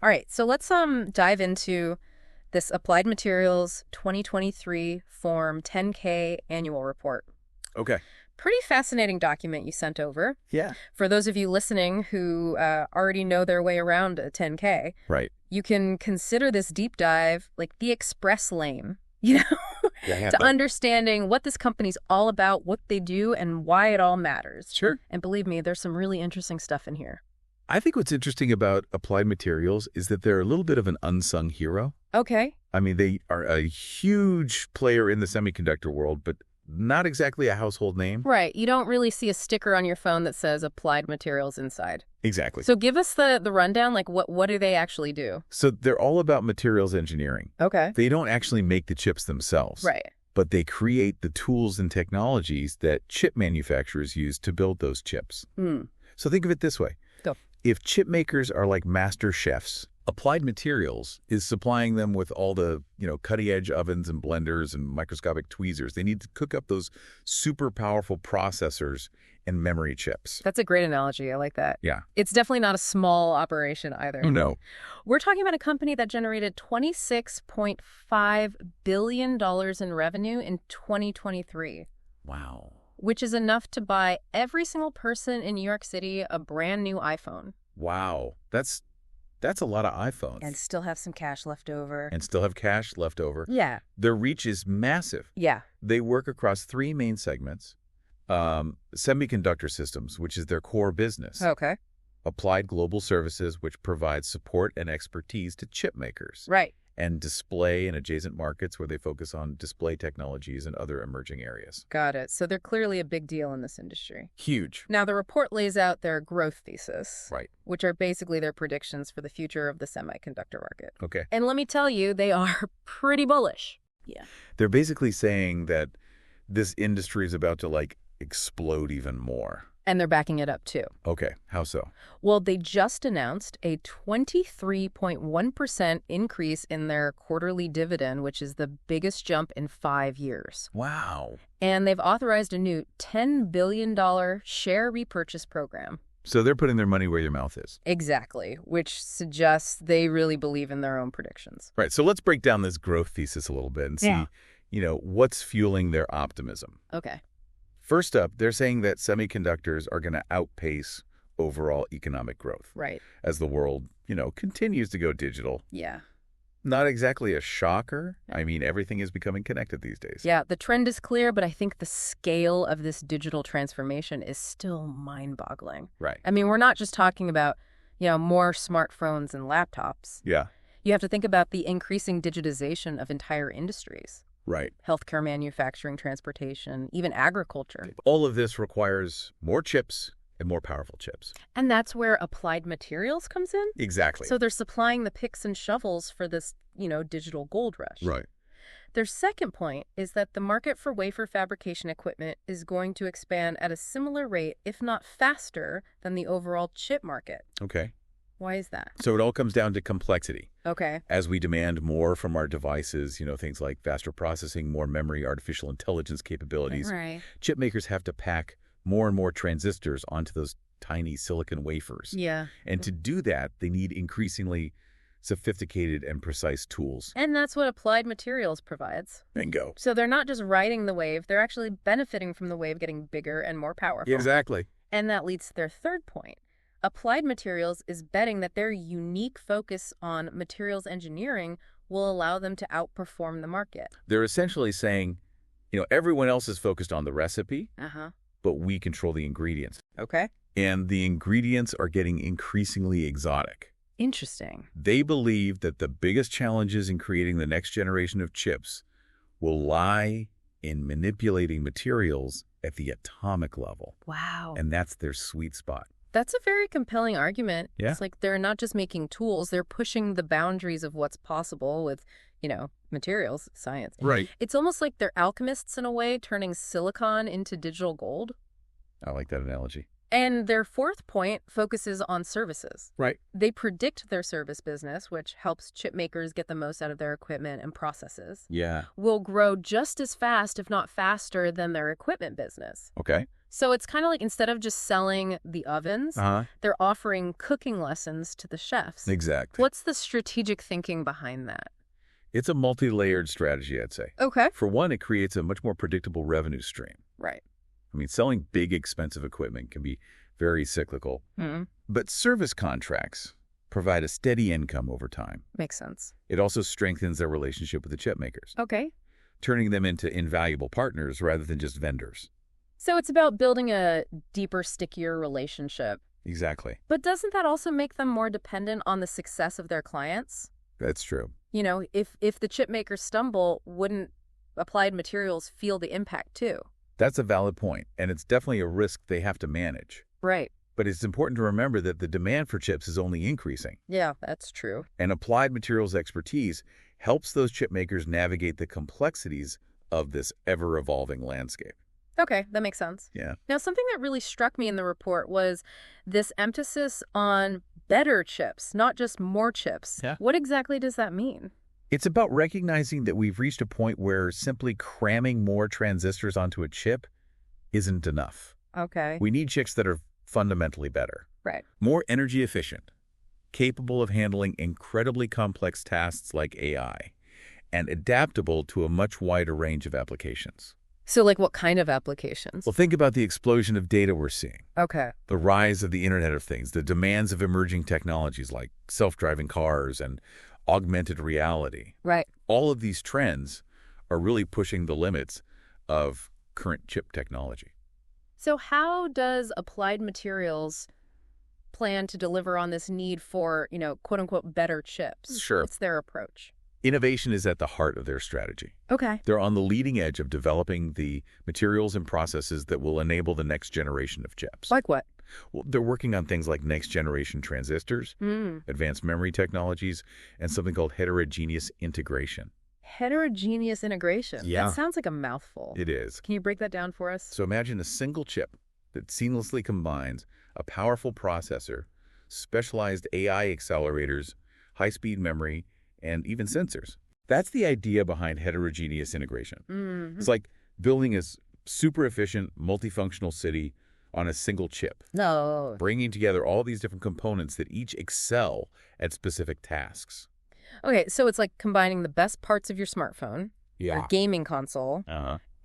All right, so let's dive into this Applied Materials 2023 Form 10K annual report. Okay. Pretty fascinating document you sent over. Yeah. For those of you listening who already know their way around a 10K, Right. you can consider this deep dive like the express lane, you know, Yeah, to understanding what this company's all about, what they do, and why it all matters. Sure. And believe me, there's some really interesting stuff in here. I think what's interesting about Applied Materials is that they're a little bit of an unsung hero. Okay. I mean, they are a huge player in the semiconductor world, but not exactly a household name. Right. You don't really see a sticker on your phone that says Applied Materials inside. Exactly. So give us the rundown, like what do they actually do? So they're all about materials engineering. Okay. They don't actually make the chips themselves. Right. But they create the tools and technologies that chip manufacturers use to build those chips. So think of it this way. Go. If chip makers are like master chefs, Applied Materials is supplying them with all the, cutting-edge ovens and blenders and microscopic tweezers. They need to cook up those super powerful processors and memory chips. That's a great analogy. I like that. Yeah. It's definitely not a small operation either. Oh, no. We're talking about a company that generated $26.5 billion in revenue in 2023. Wow. Which is enough to buy every single person in New York City a brand new iPhone. Wow. That's a lot of iPhones. And still have some cash left over. And still have cash left over. Yeah. Their reach is massive. Yeah. They work across three main segments. Semiconductor systems, which is their core business. Okay. Applied Global Services, which provides support and expertise to chip makers. Right. And display and adjacent markets where they focus on display technologies and other emerging areas. Got it. So they're clearly a big deal in this industry. Huge. Now, the report lays out their growth thesis. Right. Which are basically their predictions for the future of the semiconductor market. Okay. And let me tell you, they are pretty bullish. Yeah. They're basically saying that this industry is about to, explode even more. And they're backing it up, too. Okay. How so? Well, they just announced a 23.1% increase in their quarterly dividend, which is the biggest jump in 5 years. Wow. And they've authorized a new $10 billion share repurchase program. So they're putting their money where your mouth is. Exactly, which suggests they really believe in their own predictions. Right. So let's break down this growth thesis a little bit and see, what's fueling their optimism. Okay. First up, they're saying that semiconductors are going to outpace overall economic growth. Right. As the world, continues to go digital. Yeah. Not exactly a shocker. I mean, everything is becoming connected these days. Yeah, the trend is clear, but I think the scale of this digital transformation is still mind-boggling. Right. I mean, we're not just talking about, more smartphones and laptops. Yeah. You have to think about the increasing digitization of entire industries. Right. Healthcare, manufacturing, transportation, even agriculture. All of this requires more chips and more powerful chips. And that's where Applied Materials comes in? Exactly. So they're supplying the picks and shovels for this, digital gold rush. Right. Their second point is that the market for wafer fabrication equipment is going to expand at a similar rate, if not faster, than the overall chip market. Okay. Why is that? So it all comes down to complexity. Okay. As we demand more from our devices, things like faster processing, more memory, artificial intelligence capabilities, Right. chip makers have to pack more and more transistors onto those tiny silicon wafers. Yeah. And to do that, they need increasingly sophisticated and precise tools. And that's what Applied Materials provides. Bingo. So they're not just riding the wave, they're actually benefiting from the wave getting bigger and more powerful. Exactly. And that leads to their third point. Applied Materials is betting that their unique focus on materials engineering will allow them to outperform the market. They're essentially saying, everyone else is focused on the recipe, but we control the ingredients. Okay. And the ingredients are getting increasingly exotic. Interesting. They believe that the biggest challenges in creating the next generation of chips will lie in manipulating materials at the atomic level. Wow. And that's their sweet spot. That's a very compelling argument. Yeah. It's like they're not just making tools, they're pushing the boundaries of what's possible with, materials, science. Right. It's almost like they're alchemists in a way, turning silicon into digital gold. I like that analogy. And their fourth point focuses on services. Right. They predict their service business, which helps chip makers get the most out of their equipment and processes, Yeah. will grow just as fast, if not faster, than their equipment business. Okay. So it's kind of like instead of just selling the ovens, they're offering cooking lessons to the chefs. Exactly. What's the strategic thinking behind that? It's a multi-layered strategy, I'd say. Okay. For one, it creates a much more predictable revenue stream. Right. I mean, selling big, expensive equipment can be very cyclical. But service contracts provide a steady income over time. Makes sense. It also strengthens their relationship with the chip makers, Okay. turning them into invaluable partners rather than just vendors. So it's about building a deeper, stickier relationship. Exactly. But doesn't that also make them more dependent on the success of their clients? That's true. You know, if the chip makers stumble, wouldn't Applied Materials feel the impact too? That's a valid point, and it's definitely a risk they have to manage. Right. But it's important to remember that the demand for chips is only increasing. Yeah, that's true. And Applied Materials expertise helps those chip makers navigate the complexities of this ever-evolving landscape. Okay, that makes sense. Yeah. Now, something that really struck me in the report was this emphasis on better chips, not just more chips. Yeah. What exactly does that mean? It's about recognizing that we've reached a point where simply cramming more transistors onto a chip isn't enough. Okay. We need chips that are fundamentally better. Right. More energy efficient, capable of handling incredibly complex tasks like AI, and adaptable to a much wider range of applications. So, like, what kind of applications? Well, think about the explosion of data we're seeing, Okay. the rise of the Internet of Things, the demands of emerging technologies like self-driving cars and augmented reality. Right. All of these trends are really pushing the limits of current chip technology. So how does Applied Materials plan to deliver on this need for, quote unquote, better chips? Sure. What's their approach? Innovation is at the heart of their strategy. Okay. They're on the leading edge of developing the materials and processes that will enable the next generation of chips. Like what? Well, they're working on things like next-generation transistors, advanced memory technologies, and something called heterogeneous integration. Heterogeneous integration. Yeah. That sounds like a mouthful. It is. Can you break that down for us? So imagine a single chip that seamlessly combines a powerful processor, specialized AI accelerators, high-speed memory, and even sensors. That's the idea behind heterogeneous integration. It's like building a super efficient, multifunctional city on a single chip, No. bringing together all these different components that each excel at specific tasks. Okay, so it's like combining the best parts of your smartphone, your gaming console,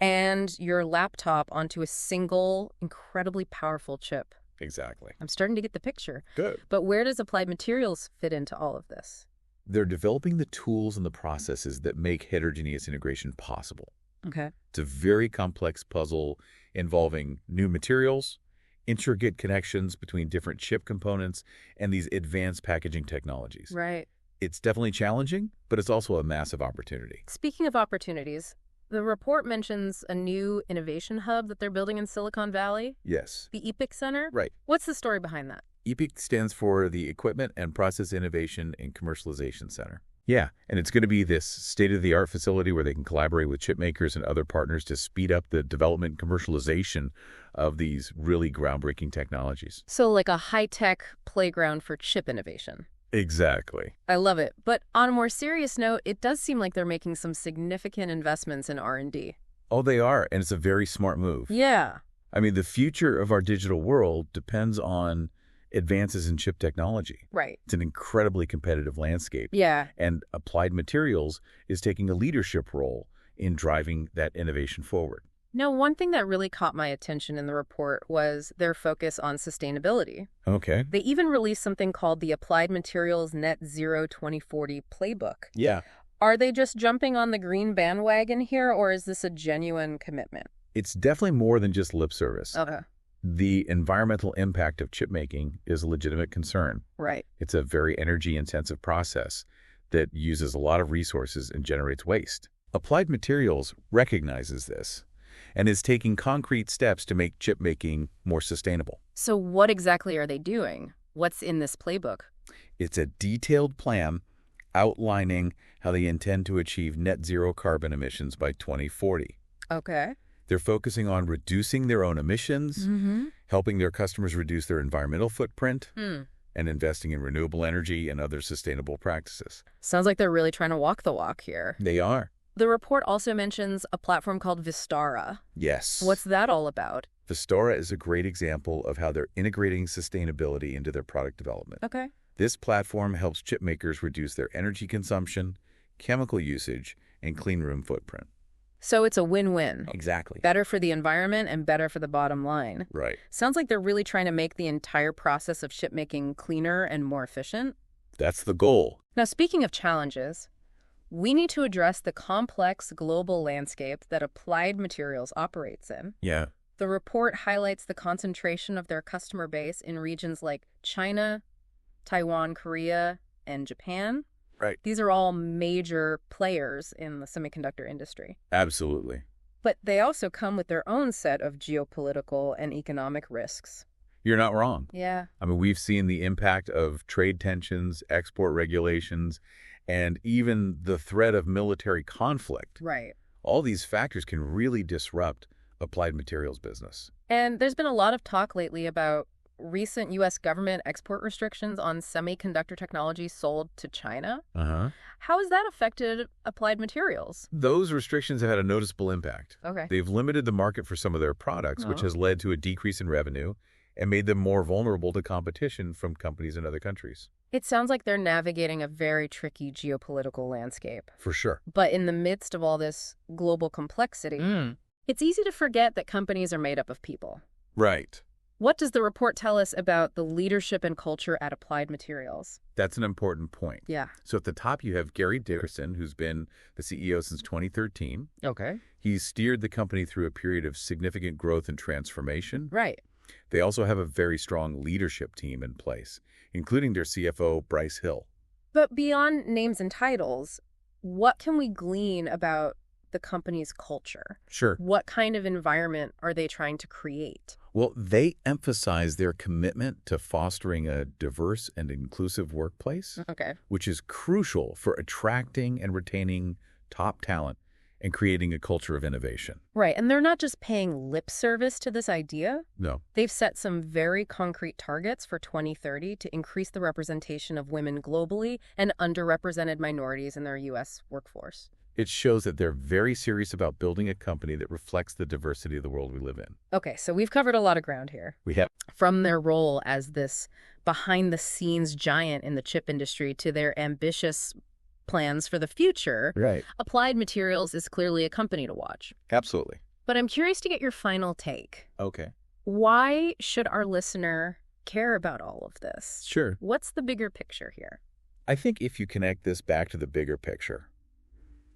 and your laptop onto a single, incredibly powerful chip. Exactly. I'm starting to get the picture. Good. But where does Applied Materials fit into all of this? They're developing the tools and the processes that make heterogeneous integration possible. Okay. It's a very complex puzzle involving new materials, intricate connections between different chip components, and these advanced packaging technologies. Right. It's definitely challenging, but it's also a massive opportunity. Speaking of opportunities, the report mentions a new innovation hub that they're building in Silicon Valley, Yes. the EPIC Center. Right. What's the story behind that? EPIC stands for the Equipment and Process Innovation and Commercialization Center. Yeah, and it's going to be this state-of-the-art facility where they can collaborate with chip makers and other partners to speed up the development and commercialization of these really groundbreaking technologies. So like a high-tech playground for chip innovation. Exactly. I love it. But on a more serious note, it does seem like they're making some significant investments in R&D. Oh, they are, and it's a very smart move. Yeah. I mean, the future of our digital world depends on advances in chip technology. Right. It's an incredibly competitive landscape. Yeah. And Applied Materials is taking a leadership role in driving that innovation forward. Now, one thing that really caught my attention in the report was their focus on sustainability. Okay. They even released something called the Applied Materials Net Zero 2040 Playbook. Yeah. Are they just jumping on the green bandwagon here, or is this a genuine commitment? It's definitely more than just lip service. Okay. The environmental impact of chip making is a legitimate concern. Right. It's a very energy-intensive process that uses a lot of resources and generates waste. Applied Materials recognizes this and is taking concrete steps to make chip making more sustainable. So what exactly are they doing? What's in this playbook? It's a detailed plan outlining how they intend to achieve net zero carbon emissions by 2040. Okay. They're focusing on reducing their own emissions, helping their customers reduce their environmental footprint, and investing in renewable energy and other sustainable practices. Sounds like they're really trying to walk the walk here. They are. The report also mentions a platform called Vistara. Yes. What's that all about? The Stora is a great example of how they're integrating sustainability into their product development. Okay. This platform helps chip makers reduce their energy consumption, chemical usage, and clean room footprint. So it's a win-win. Exactly. Better for the environment and better for the bottom line. Right. Sounds like they're really trying to make the entire process of chip making cleaner and more efficient. That's the goal. Now, speaking of challenges, we need to address the complex global landscape that Applied Materials operates in. Yeah. The report highlights the concentration of their customer base in regions like China, Taiwan, Korea, and Japan. Right. These are all major players in the semiconductor industry. Absolutely. But they also come with their own set of geopolitical and economic risks. You're not wrong. Yeah. I mean, we've seen the impact of trade tensions, export regulations, and even the threat of military conflict. Right. All these factors can really disrupt Applied Materials business. And there's been a lot of talk lately about recent U.S. government export restrictions on semiconductor technology sold to China. How has that affected Applied Materials? Those restrictions have had a noticeable impact. Okay. They've limited the market for some of their products, which has led to a decrease in revenue and made them more vulnerable to competition from companies in other countries. It sounds like they're navigating a very tricky geopolitical landscape. For sure. But in the midst of all this global complexity, it's easy to forget that companies are made up of people. Right. What does the report tell us about the leadership and culture at Applied Materials? That's an important point. Yeah. So at the top, you have Gary Dickerson, who's been the CEO since 2013. Okay. He's steered the company through a period of significant growth and transformation. Right. They also have a very strong leadership team in place, including their CFO, Bryce Hill. But beyond names and titles, what can we glean about the company's culture? Sure. What kind of environment are they trying to create? Well, they emphasize their commitment to fostering a diverse and inclusive workplace, Okay. which is crucial for attracting and retaining top talent and creating a culture of innovation. Right. And they're not just paying lip service to this idea. No. They've set some very concrete targets for 2030 to increase the representation of women globally and underrepresented minorities in their U.S. workforce. It shows that they're very serious about building a company that reflects the diversity of the world we live in. Okay, so we've covered a lot of ground here. We have. From their role as this behind-the-scenes giant in the chip industry to their ambitious plans for the future, Right. Applied Materials is clearly a company to watch. Absolutely. But I'm curious to get your final take. Okay. Why should our listener care about all of this? Sure. What's the bigger picture here? I think if you connect this back to the bigger picture,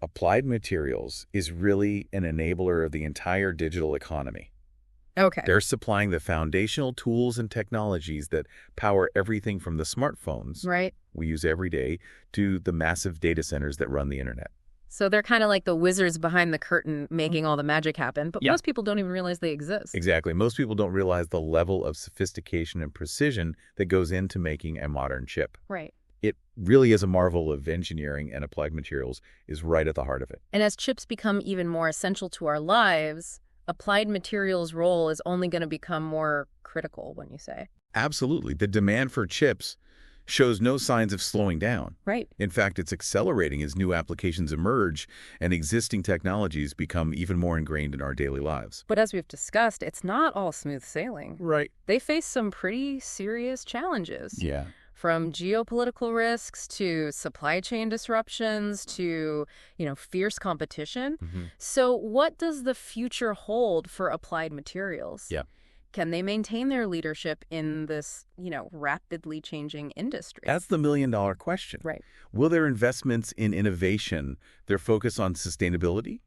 Applied Materials is really an enabler of the entire digital economy. Okay. They're supplying the foundational tools and technologies that power everything from the smartphones Right. we use every day to the massive data centers that run the internet. So they're kind of like the wizards behind the curtain making all the magic happen, but most people don't even realize they exist. Exactly. Most people don't realize the level of sophistication and precision that goes into making a modern chip. Right. It really is a marvel of engineering, and Applied Materials is right at the heart of it. And as chips become even more essential to our lives, Applied Materials' role is only going to become more critical, wouldn't you say? Absolutely. The demand for chips shows no signs of slowing down. Right. In fact, it's accelerating as new applications emerge and existing technologies become even more ingrained in our daily lives. But as we've discussed, it's not all smooth sailing. Right. They face some pretty serious challenges. Yeah. From geopolitical risks to supply chain disruptions to, fierce competition. So what does the future hold for Applied Materials? Yeah. Can they maintain their leadership in this, rapidly changing industry? That's the million-dollar question. Right. Will their investments in innovation, their focus on sustainability,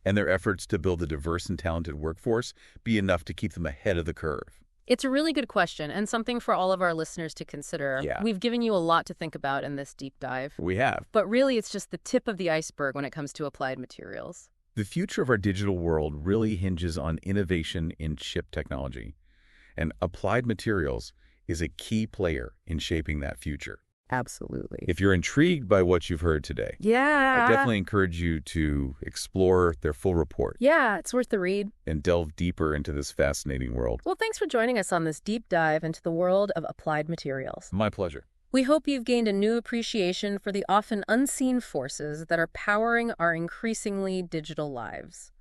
and their efforts to build a diverse and talented workforce be enough to keep them ahead of the curve? It's a really good question and something for all of our listeners to consider. Yeah. We've given you a lot to think about in this deep dive. We have. But really, it's just the tip of the iceberg when it comes to Applied Materials. The future of our digital world really hinges on innovation in chip technology, and Applied Materials is a key player in shaping that future. Absolutely. If you're intrigued by what you've heard today, Yeah. I definitely encourage you to explore their full report Yeah, it's worth the read. and delve deeper into this fascinating world. Well, thanks for joining us on this deep dive into the world of Applied Materials. My pleasure. We hope you've gained a new appreciation for the often unseen forces that are powering our increasingly digital lives.